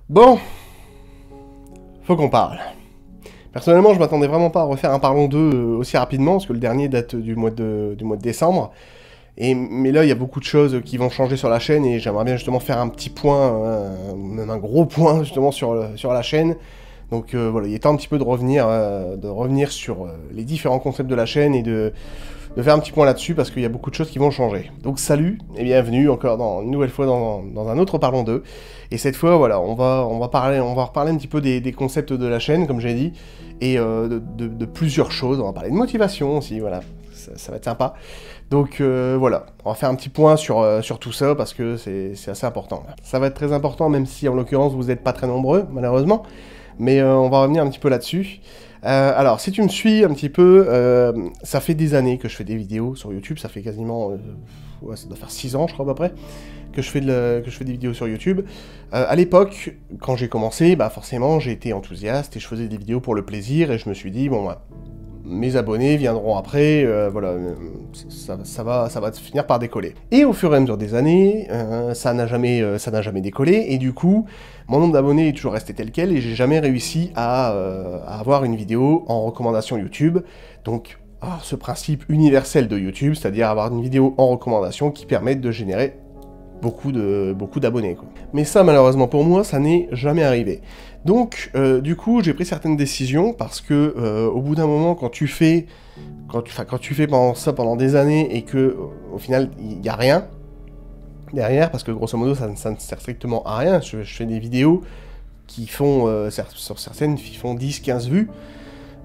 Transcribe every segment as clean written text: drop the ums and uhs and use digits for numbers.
Bon, faut qu'on parle. Personnellement, je m'attendais vraiment pas à refaire un Parlons 2 aussi rapidement, parce que le dernier date du mois de décembre. Mais là, il y a beaucoup de choses qui vont changer sur la chaîne, et j'aimerais bien justement faire un petit point, même un gros point justement sur la chaîne. Donc voilà, il est temps un petit peu de revenir sur les différents concepts de la chaîne et de faire un petit point là-dessus, parce qu'il y a beaucoup de choses qui vont changer. Donc salut, et bienvenue encore une nouvelle fois dans un autre Parlons 2. Et cette fois, voilà, on va reparler un petit peu des concepts de la chaîne, comme j'ai dit, et de plusieurs choses. On va parler de motivation aussi, voilà, ça va être sympa. Donc voilà, on va faire un petit point sur tout ça, parce que c'est assez important. Ça va être très important, même si en l'occurrence vous n'êtes pas très nombreux, malheureusement. Mais on va revenir un petit peu là-dessus. Alors, si tu me suis un petit peu, ça fait des années que je fais des vidéos sur YouTube, ça fait quasiment, ouais, ça doit faire 6 ans, je crois, à peu près, que je fais des vidéos sur YouTube. À l'époque, quand j'ai commencé, bah forcément, j'ai été enthousiaste et je faisais des vidéos pour le plaisir, et je me suis dit, bon, bah, mes abonnés viendront après, voilà, ça va finir par décoller. Et au fur et à mesure des années, ça n'a jamais décollé, et du coup, mon nombre d'abonnés est toujours resté tel quel, et j'ai jamais réussi à avoir une vidéo en recommandation YouTube. Donc, ce principe universel de YouTube, c'est-à-dire avoir une vidéo en recommandation qui permette de générer beaucoup d'abonnés, quoi. Mais ça, malheureusement pour moi, ça n'est jamais arrivé. Donc, du coup, j'ai pris certaines décisions, parce que au bout d'un moment, quand tu fais pendant des années, et que au final, il n'y a rien derrière, parce que grosso modo, ça ne sert strictement à rien. Je fais des vidéos qui font, sur certaines, qui font 10-15 vues,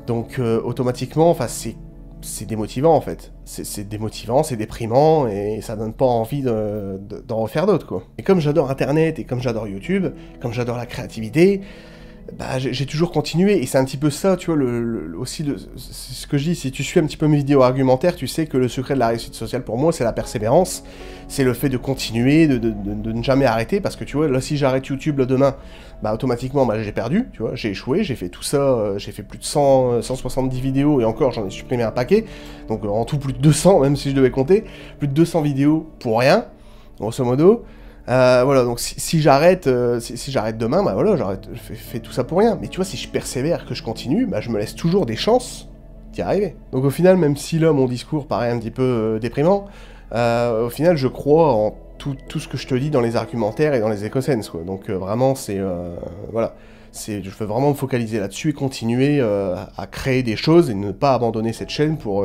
donc automatiquement, enfin, c'est démotivant, en fait. C'est démotivant, c'est déprimant, et ça donne pas envie d'en refaire d'autres, quoi. Et comme j'adore Internet, et comme j'adore YouTube, comme j'adore la créativité, bah, j'ai toujours continué, et c'est un petit peu ça, tu vois, aussi, c'est ce que je dis, si tu suis un petit peu mes vidéos argumentaires, tu sais que le secret de la réussite sociale, pour moi, c'est la persévérance, c'est le fait de continuer, de ne jamais arrêter, parce que, tu vois, là, si j'arrête YouTube, là, demain, bah, automatiquement, bah, j'ai perdu, tu vois, j'ai échoué, j'ai fait tout ça, j'ai fait plus de 170 vidéos, et encore, j'en ai supprimé un paquet, donc en tout, plus de 200, même si je devais compter, plus de 200 vidéos pour rien, grosso modo. Voilà, donc si j'arrête demain, bah voilà, je fais tout ça pour rien. Mais tu vois, si je persévère, que je continue, bah je me laisse toujours des chances d'y arriver. Donc au final, même si là mon discours paraît un petit peu déprimant, au final je crois en tout ce que je te dis dans les argumentaires et dans les EcoSense, quoi. Donc vraiment, voilà. Je veux vraiment me focaliser là-dessus et continuer à créer des choses et ne pas abandonner cette chaîne pour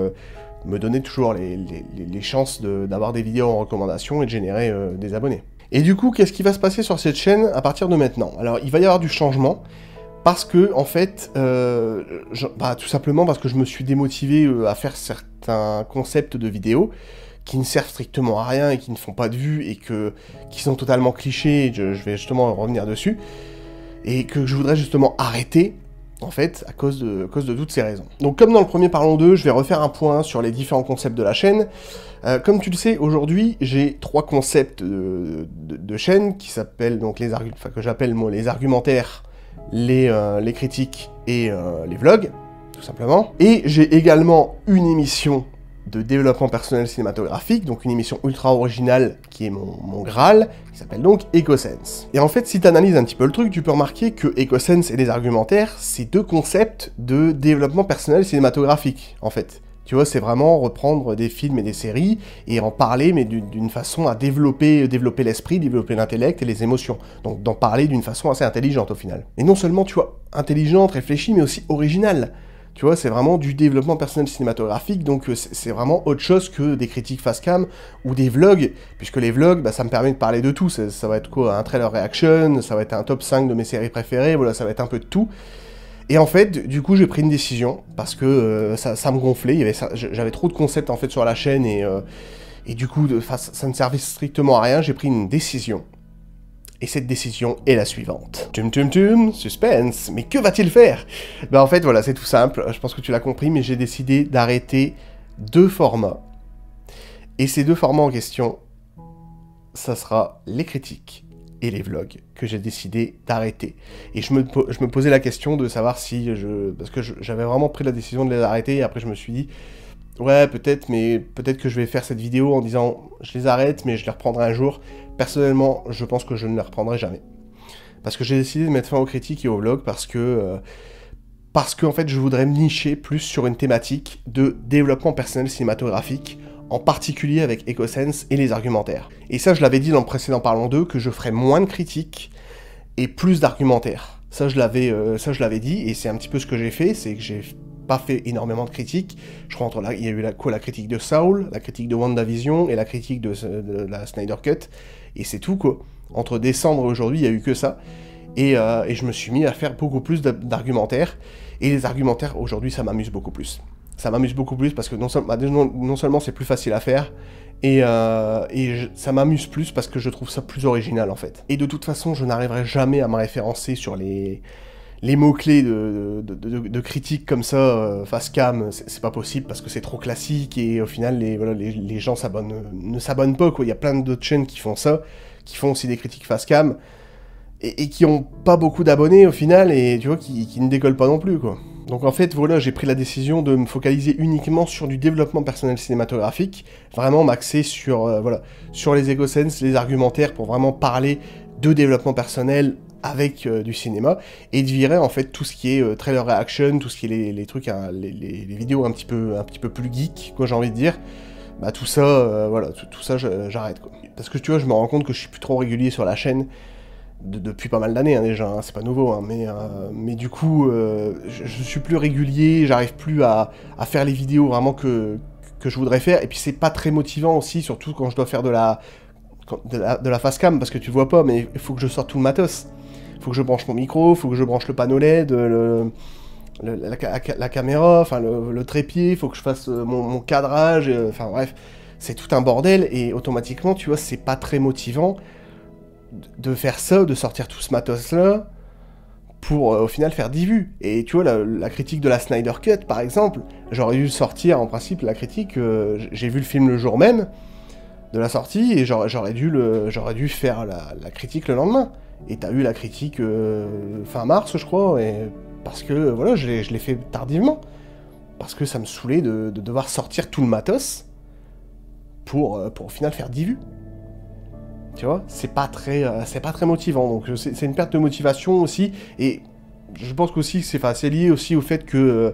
me donner toujours les chances d'avoir des vidéos en recommandation et de générer des abonnés. Et du coup, qu'est-ce qui va se passer sur cette chaîne à partir de maintenant? Alors, il va y avoir du changement, parce que, en fait, tout simplement parce que je me suis démotivé à faire certains concepts de vidéos qui ne servent strictement à rien et qui ne font pas de vues et qui sont totalement clichés, et je vais justement revenir dessus, et que je voudrais justement arrêter, en fait, à cause de toutes ces raisons. Donc comme dans le premier Parlons 2, je vais refaire un point sur les différents concepts de la chaîne. Comme tu le sais, aujourd'hui, j'ai 3 concepts de chaîne qui s'appellent donc que j'appelle moi les argumentaires, les critiques et les vlogs, tout simplement. Et j'ai également une émission de développement personnel cinématographique, donc une émission ultra originale qui est mon Graal, qui s'appelle donc EcoSense. Et en fait, si tu analyses un petit peu le truc, tu peux remarquer que EcoSense et les argumentaires, c'est 2 concepts de développement personnel cinématographique, en fait. Tu vois, c'est vraiment reprendre des films et des séries et en parler, mais d'une façon à développer l'esprit, développer l'intellect et les émotions. Donc d'en parler d'une façon assez intelligente au final. Et non seulement, tu vois, intelligente, réfléchie, mais aussi originale. Tu vois, c'est vraiment du développement personnel cinématographique, donc c'est vraiment autre chose que des critiques face cam ou des vlogs, puisque les vlogs, bah, ça me permet de parler de tout. Ça va être quoi? Un trailer reaction, ça va être un top 5 de mes séries préférées, voilà, ça va être un peu de tout. Et en fait, du coup, j'ai pris une décision, parce que ça me gonflait, j'avais trop de concepts en fait sur la chaîne, et du coup, ça ne servait strictement à rien, j'ai pris une décision. Et cette décision est la suivante. Suspense. Mais que va-t-il faire? Ben en fait, voilà, c'est tout simple, je pense que tu l'as compris, mais j'ai décidé d'arrêter 2 formats. Et ces 2 formats en question, ça sera les critiques et les vlogs que j'ai décidé d'arrêter. Et je me posais la question de savoir si parce que j'avais vraiment pris la décision de les arrêter, et après je me suis dit, ouais, peut-être, mais peut-être que je vais faire cette vidéo en disant, je les arrête, mais je les reprendrai un jour. Personnellement, je pense que je ne les reprendrai jamais. parce que j'ai décidé de mettre fin aux critiques et aux vlogs, parce que en fait je voudrais me nicher plus sur une thématique de développement personnel cinématographique, en particulier avec EcoSense et les argumentaires. Et ça je l'avais dit dans le précédent Parlons d'eux, que je ferais moins de critiques et plus d'argumentaires. Ça je l'avais dit, et c'est un petit peu ce que j'ai fait, c'est que j'ai pas fait énormément de critiques. Je crois il y a eu la critique de Saul, la critique de WandaVision et la critique de la Snyder Cut, et c'est tout quoi. Entre décembre et aujourd'hui, il y a eu que ça. Et je me suis mis à faire beaucoup plus d'argumentaires. Et les argumentaires, aujourd'hui, ça m'amuse beaucoup plus. Ça m'amuse beaucoup plus parce que non seulement c'est plus facile à faire, ça m'amuse plus parce que je trouve ça plus original, en fait. Et de toute façon, je n'arriverai jamais à me référencer sur les mots-clés de critiques comme ça, face cam, c'est pas possible parce que c'est trop classique et au final, les gens ne s'abonnent pas, quoi. Il y a plein d'autres chaînes qui font ça, qui font aussi des critiques face cam, et qui ont pas beaucoup d'abonnés au final, et tu vois, qui ne décollent pas non plus, quoi. Donc en fait, voilà, j'ai pris la décision de me focaliser uniquement sur du développement personnel cinématographique, vraiment m'axer sur, sur les EcoSense, les argumentaires, pour vraiment parler de développement personnel avec du cinéma, et de virer en fait tout ce qui est trailer reaction, tout ce qui est les trucs, hein, les vidéos un petit peu plus geek, quoi, j'ai envie de dire. Bah tout ça, tout ça j'arrête, quoi. Parce que tu vois, je me rends compte que je suis plus trop régulier sur la chaîne, depuis pas mal d'années, hein, déjà, hein, c'est pas nouveau, hein, mais du coup, je suis plus régulier, j'arrive plus à faire les vidéos vraiment que je voudrais faire, et puis c'est pas très motivant aussi, surtout quand je dois faire de la face cam, parce que tu vois pas, mais il faut que je sorte tout le matos. Il faut que je branche mon micro, il faut que je branche le panneau LED, la caméra, enfin le trépied, il faut que je fasse mon cadrage, enfin bref, c'est tout un bordel, et automatiquement, tu vois, c'est pas très motivant de faire ça, de sortir tout ce matos-là, pour au final faire 10 vues. Et tu vois, la critique de la Snyder Cut, par exemple, j'aurais dû sortir en principe la critique, j'ai vu le film le jour même de la sortie, et j'aurais dû faire la critique le lendemain. Et t'as eu la critique fin mars, je crois, et parce que, voilà, je l'ai fait tardivement. Parce que ça me saoulait de devoir sortir tout le matos pour au final faire 10 vues. Tu vois, c'est pas très motivant, donc c'est une perte de motivation aussi, et je pense qu'aussi c'est lié aussi au fait que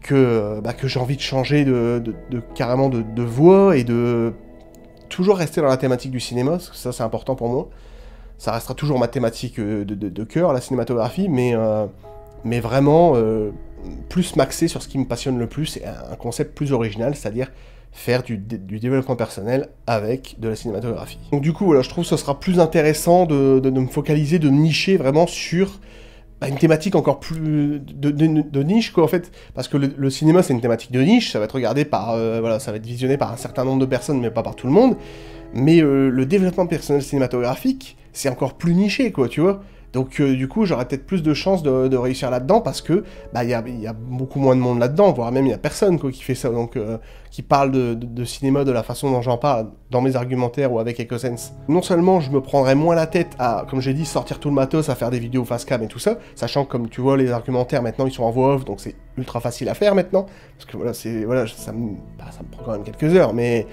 j'ai envie de changer carrément de voix, et de toujours rester dans la thématique du cinéma, parce que ça c'est important pour moi. Ça restera toujours ma thématique de cœur, la cinématographie, mais vraiment plus m'axer sur ce qui me passionne le plus, et un concept plus original, c'est-à-dire faire du développement personnel avec de la cinématographie. Donc du coup, voilà, je trouve que ce sera plus intéressant de me focaliser, de me nicher vraiment sur une thématique encore plus de niche, quoi, en fait, parce que le cinéma, c'est une thématique de niche, ça va être regardé par, ça va être visionné par un certain nombre de personnes, mais pas par tout le monde, mais le développement personnel cinématographique, c'est encore plus niché, quoi, tu vois. Donc du coup, j'aurais peut-être plus de chances de réussir là-dedans, parce que il y a beaucoup moins de monde là-dedans, voire même il y a personne, quoi, qui fait ça, donc qui parle de cinéma de la façon dont j'en parle dans mes argumentaires ou avec EcoSense. Non seulement je me prendrais moins la tête à, comme j'ai dit, sortir tout le matos, à faire des vidéos face cam et tout ça, sachant que, comme tu vois, les argumentaires maintenant ils sont en voix off, donc c'est ultra facile à faire maintenant, parce que ça me prend quand même quelques heures, mais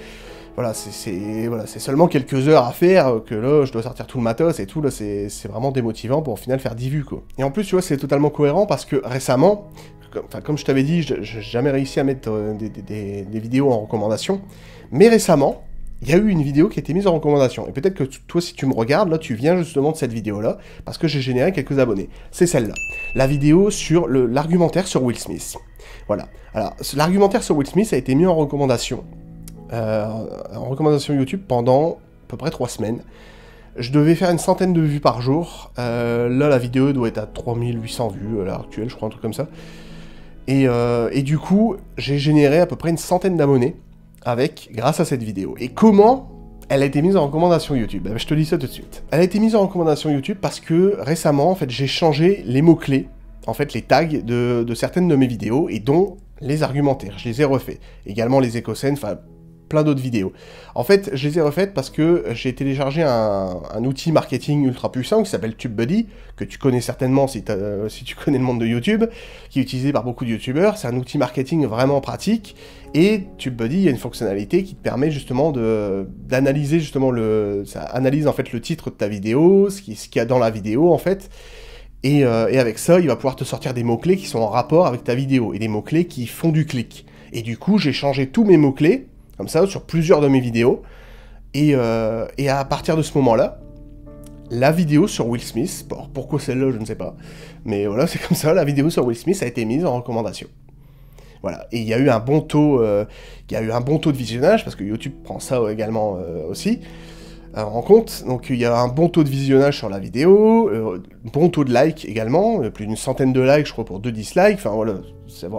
voilà, c'est seulement quelques heures à faire, que là, je dois sortir tout le matos et tout, là, c'est vraiment démotivant pour au final faire 10 vues, quoi. Et en plus, tu vois, c'est totalement cohérent parce que récemment, comme je t'avais dit, j'ai jamais réussi à mettre des vidéos en recommandation, mais récemment, il y a eu une vidéo qui a été mise en recommandation. Et peut-être que toi, si tu me regardes, là, tu viens justement de cette vidéo-là, parce que j'ai généré quelques abonnés. C'est celle-là. La vidéo sur l'argumentaire sur Will Smith. Voilà. Alors, l'argumentaire sur Will Smith a été mis en recommandation YouTube pendant à peu près 3 semaines. Je devais faire une centaine de vues par jour. Là, la vidéo doit être à 3800 vues à l'heure actuelle, je crois, un truc comme ça. Et du coup, j'ai généré à peu près une centaine d'abonnés grâce à cette vidéo. Et comment elle a été mise en recommandation YouTube? Je te dis ça tout de suite. Elle a été mise en recommandation YouTube parce que récemment, en fait, j'ai changé les mots-clés, en fait, les tags de certaines de mes vidéos, et dont les argumentaires. Je les ai refaits. Également les EcoSense, enfin, plein d'autres vidéos. En fait, je les ai refaites parce que j'ai téléchargé un outil marketing ultra puissant qui s'appelle TubeBuddy, que tu connais certainement si tu connais le monde de YouTube, qui est utilisé par beaucoup de YouTubeurs. C'est un outil marketing vraiment pratique, et TubeBuddy, il y a une fonctionnalité qui te permet justement d'analyser justement ça analyse en fait le titre de ta vidéo, ce qu'il y a dans la vidéo en fait, et avec ça, il va pouvoir te sortir des mots-clés qui sont en rapport avec ta vidéo, et des mots-clés qui font du clic. Et du coup, j'ai changé tous mes mots-clés, comme ça, sur plusieurs de mes vidéos. Et à partir de ce moment-là, la vidéo sur Will Smith, pourquoi celle-là, je ne sais pas, mais voilà, c'est comme ça, la vidéo sur Will Smith a été mise en recommandation. Voilà, et il y a eu un bon taux, de visionnage, parce que YouTube prend ça également aussi en compte. Donc il y a un bon taux de visionnage sur la vidéo, bon taux de likes également, plus d'une centaine de likes, je crois, pour 2 dislikes, enfin voilà,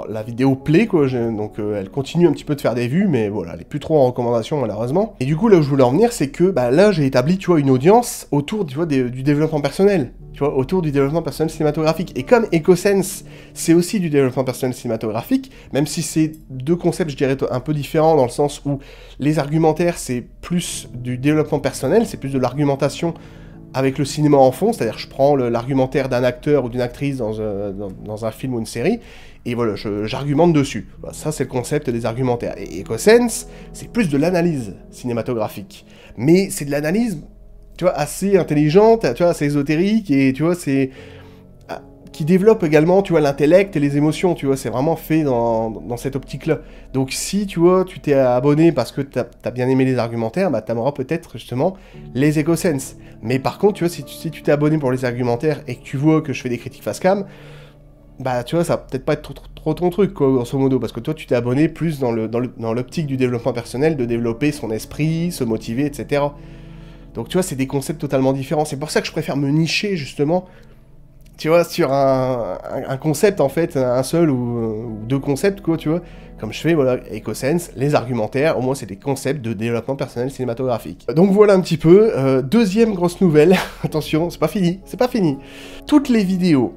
la vidéo plaît, quoi, donc elle continue un petit peu de faire des vues, mais voilà, elle est plus trop en recommandation, malheureusement. Et du coup, là où je voulais en venir, c'est que, bah, là, j'ai établi, tu vois, une audience autour, tu vois, du développement personnel, tu vois, autour du développement personnel cinématographique. Et comme EcoSense, c'est aussi du développement personnel cinématographique, même si c'est deux concepts, je dirais, un peu différents, dans le sens où les argumentaires, c'est plus du développement personnel, c'est plus de l'argumentation avec le cinéma en fond, c'est-à-dire je prends l'argumentaire d'un acteur ou d'une actrice dans un film ou une série, et voilà, j'argumente dessus. Voilà, ça, c'est le concept des argumentaires. Et EcoSense, c'est plus de l'analyse cinématographique. Mais c'est de l'analyse, tu vois, assez intelligente, tu vois, assez ésotérique, et tu vois, c'est qui développe également, tu vois, l'intellect et les émotions, tu vois, c'est vraiment fait dans cette optique-là. Donc si, tu vois, tu t'es abonné parce que t'as bien aimé les argumentaires, bah t'aimeras peut-être, justement, les EcoSense. Mais par contre, tu vois, si tu t'es abonné pour les argumentaires et que tu vois que je fais des critiques face cam, bah tu vois, ça va peut-être pas être trop ton truc, quoi, grosso modo, parce que toi, tu t'es abonné plus dans l'optique du développement personnel, de développer son esprit, se motiver, etc. Donc tu vois, c'est des concepts totalement différents. C'est pour ça que je préfère me nicher, justement, tu vois, sur un concept, en fait, un seul ou deux concepts, quoi, tu vois, comme je fais, voilà, EcoSense, les argumentaires, au moins c'est des concepts de développement personnel cinématographique. Donc voilà un petit peu, deuxième grosse nouvelle, attention, c'est pas fini. Toutes les vidéos,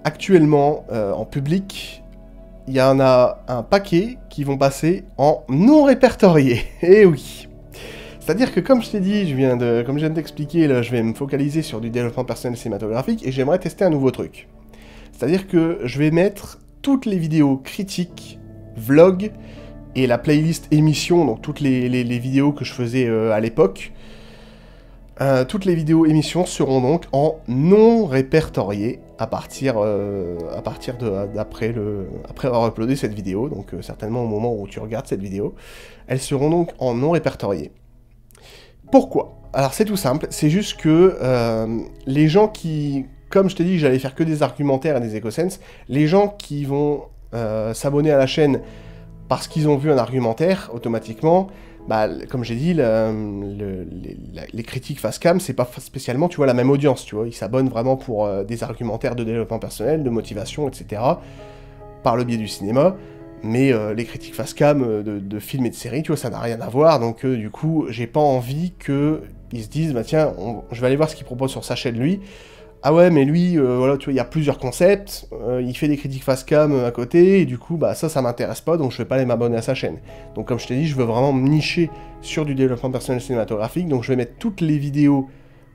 actuellement, en public, il y en a un paquet qui vont passer en non répertorié, eh oui. C'est-à-dire que, comme je t'ai dit, comme je viens de t'expliquer, là, je vais me focaliser sur du développement personnel cinématographique, et j'aimerais tester un nouveau truc. C'est-à-dire que je vais mettre toutes les vidéos critiques, vlogs, et la playlist émissions, donc toutes les vidéos que je faisais à l'époque, toutes les vidéos émissions seront donc en non répertorié après avoir uploadé cette vidéo, donc certainement au moment où tu regardes cette vidéo, elles seront donc en non répertorié. Pourquoi? Alors c'est tout simple, c'est juste que les gens qui, comme je t'ai dit que j'allais faire que des argumentaires et des EcoSense, les gens qui vont s'abonner à la chaîne parce qu'ils ont vu un argumentaire, automatiquement, bah, comme j'ai dit, les critiques face cam, c'est pas spécialement, tu vois, la même audience, tu vois, ils s'abonnent vraiment pour des argumentaires de développement personnel, de motivation, etc., par le biais du cinéma. Mais les critiques face cam de films et de séries, tu vois, ça n'a rien à voir, donc du coup, j'ai pas envie qu'ils se disent, bah tiens, je vais aller voir ce qu'il propose sur sa chaîne, lui. Ah ouais, mais lui, voilà, tu vois, il y a plusieurs concepts, il fait des critiques face cam à côté, et du coup, bah ça m'intéresse pas, donc je vais pas aller m'abonner à sa chaîne. Donc comme je t'ai dit, je veux vraiment me nicher sur du développement personnel cinématographique, donc je vais mettre toutes les vidéos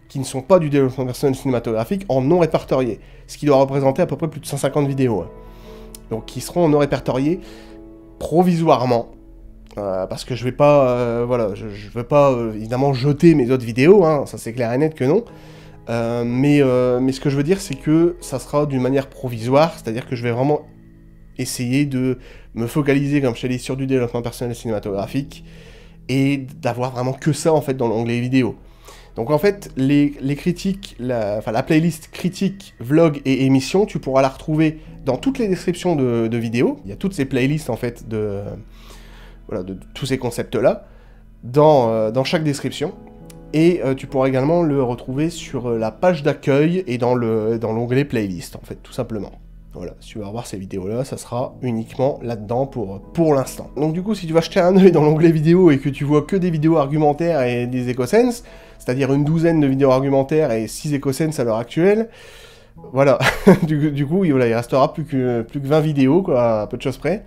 qui ne sont pas du développement personnel cinématographique en non répertorié, ce qui doit représenter à peu près plus de 150 vidéos. Hein. Donc qui seront en non répertorié provisoirement, parce que je vais pas, voilà, je veux pas évidemment jeter mes autres vidéos, hein, ça c'est clair et net que non, mais ce que je veux dire c'est que ça sera d'une manière provisoire, c'est-à-dire que je vais vraiment essayer de me focaliser, comme je t'ai dit, sur du développement personnel cinématographique, et d'avoir vraiment que ça en fait dans l'onglet vidéo. Donc en fait, les critiques, la playlist critiques, vlog et émissions, tu pourras la retrouver dans toutes les descriptions de vidéos. Il y a toutes ces playlists en fait de tous ces concepts-là dans chaque description. Et tu pourras également le retrouver sur la page d'accueil et dans l'onglet playlist, en fait, tout simplement. Voilà, si tu vas revoir ces vidéos-là, ça sera uniquement là-dedans pour l'instant. Donc du coup, si tu vas jeter un œil dans l'onglet vidéo et que tu vois que des vidéos argumentaires et des EcoSense, c'est-à-dire une douzaine de vidéos argumentaires et 6 EcoSense à l'heure actuelle, voilà, du coup, voilà, il restera plus que 20 vidéos, quoi, à peu de choses près.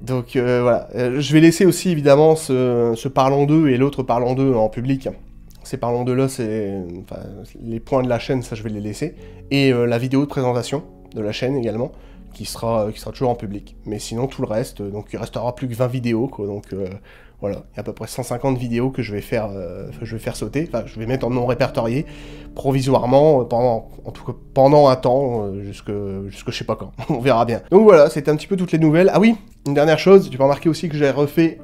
Donc voilà, je vais laisser aussi évidemment ce parlons d'eux et l'autre parlons d'eux en public. Ces parlons d'eux là, c'est enfin, les points de la chaîne, ça je vais les laisser. Et la vidéo de présentation de la chaîne également, qui sera toujours en public. Mais sinon tout le reste, donc il restera plus que 20 vidéos, quoi, donc voilà, il y a à peu près 150 vidéos que je vais faire sauter, enfin je vais mettre en non répertorié, provisoirement, en tout cas pendant un temps, jusque je sais pas quand, on verra bien. Donc voilà, c'était un petit peu toutes les nouvelles. Ah oui, une dernière chose, tu peux remarquer aussi que j'ai refait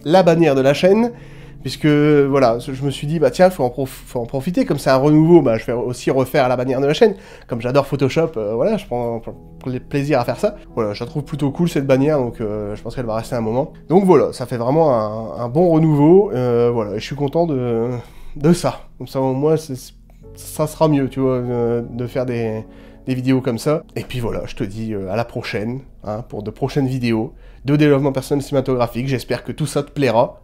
la bannière de la chaîne, puisque voilà, je me suis dit, bah tiens, faut en profiter, comme c'est un renouveau, bah je vais aussi refaire la bannière de la chaîne. Comme j'adore Photoshop, voilà, je prends plaisir à faire ça. Voilà, je la trouve plutôt cool cette bannière, donc je pense qu'elle va rester un moment. Donc voilà, ça fait vraiment un bon renouveau, voilà, et je suis content de ça. Comme ça, au moins, ça sera mieux, tu vois, de faire des vidéos comme ça. Et puis voilà, je te dis à la prochaine, hein, pour de prochaines vidéos de développement personnel cinématographique. J'espère que tout ça te plaira.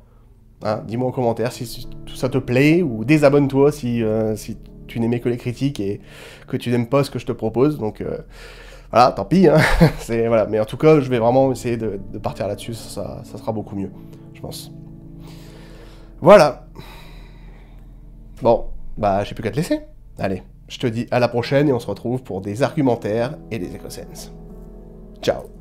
Hein, dis-moi en commentaire si tout ça te plaît, ou désabonne-toi si tu n'aimais que les critiques et que tu n'aimes pas ce que je te propose. Donc voilà, tant pis, hein. Voilà. Mais en tout cas, je vais vraiment essayer de partir là-dessus, ça sera beaucoup mieux, je pense. Voilà. Bon, bah j'ai plus qu'à te laisser. Allez, je te dis à la prochaine et on se retrouve pour des argumentaires et des EcoSense. Ciao.